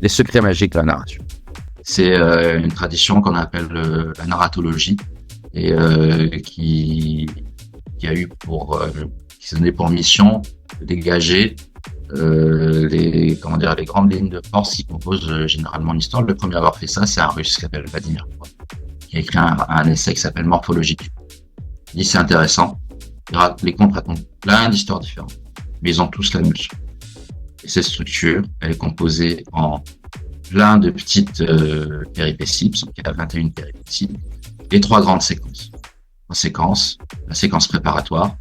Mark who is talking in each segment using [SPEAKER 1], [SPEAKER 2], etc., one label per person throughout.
[SPEAKER 1] les secrets magiques de la narration. C'est une tradition qu'on appelle la narratologie et qui a eu qui s'est donné pour mission de dégager les grandes lignes de force qui composent généralement l'histoire. Le premier à avoir fait ça, c'est un Russe qui s'appelle Vladimir Prout, qui a écrit un essai qui s'appelle Morphologie. Il dit c'est intéressant. Les contes racontent plein d'histoires différentes, mais ils ont tous la même chose. Et cette structure, elle est composée en plein de petites péripéties, donc il y a 21 péripéties, et 3 grandes séquences. La séquence préparatoire,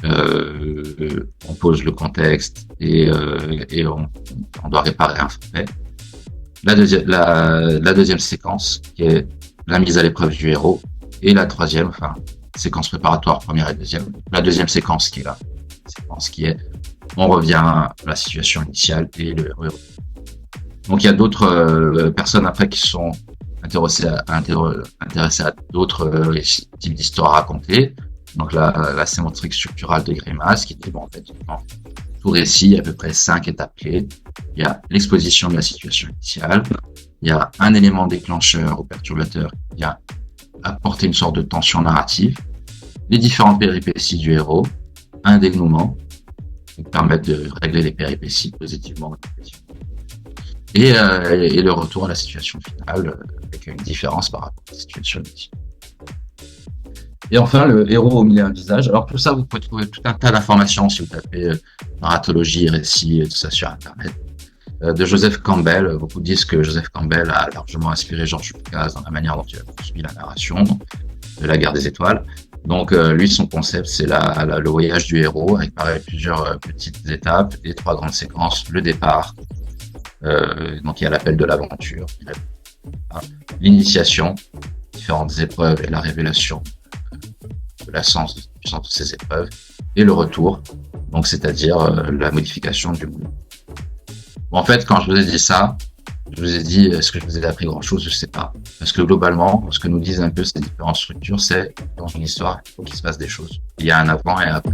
[SPEAKER 1] on pose le contexte et on doit réparer un fait. La deuxième séquence, qui est la mise à l'épreuve du héros, et la troisième, séquence préparatoire, première et deuxième. La deuxième séquence qui est on revient à la situation initiale et le héros. Donc il y a d'autres personnes après qui sont intéressées à d'autres types d'histoires racontées. Donc la sémantique structurale de Greimas qui dit dans tout récit, il y a à peu près 5 étapes clés. Il y a l'exposition de la situation initiale, il y a un élément déclencheur ou perturbateur qui vient apporter une sorte de tension narrative, les différentes péripéties du héros, un dénouement qui permettent de régler les péripéties positivement ou négativement, et le retour à la situation finale avec une différence par rapport à la situation initiale. Et enfin, le héros au milieu d'un visage. Alors tout ça, vous pouvez trouver tout un tas d'informations si vous tapez narratologie, récit, et tout ça sur Internet. De Joseph Campbell, beaucoup disent que Joseph Campbell a largement inspiré George Lucas dans la manière dont il a construit la narration de la Guerre des Étoiles. Donc lui, son concept, c'est le voyage du héros, avec pareil plusieurs petites étapes, et 3 grandes séquences. Le départ, donc il y a l'appel de l'aventure, l'initiation, différentes épreuves et la révélation de la sens de ces épreuves, et le retour, donc c'est-à-dire la modification du monde. En fait, quand je vous ai dit ça, je vous ai dit, est-ce que je vous ai appris grand-chose? Je sais pas. Parce que globalement, ce que nous disent un peu ces différentes structures, c'est dans une histoire, il faut qu'il se passe des choses. Il y a un avant et un après.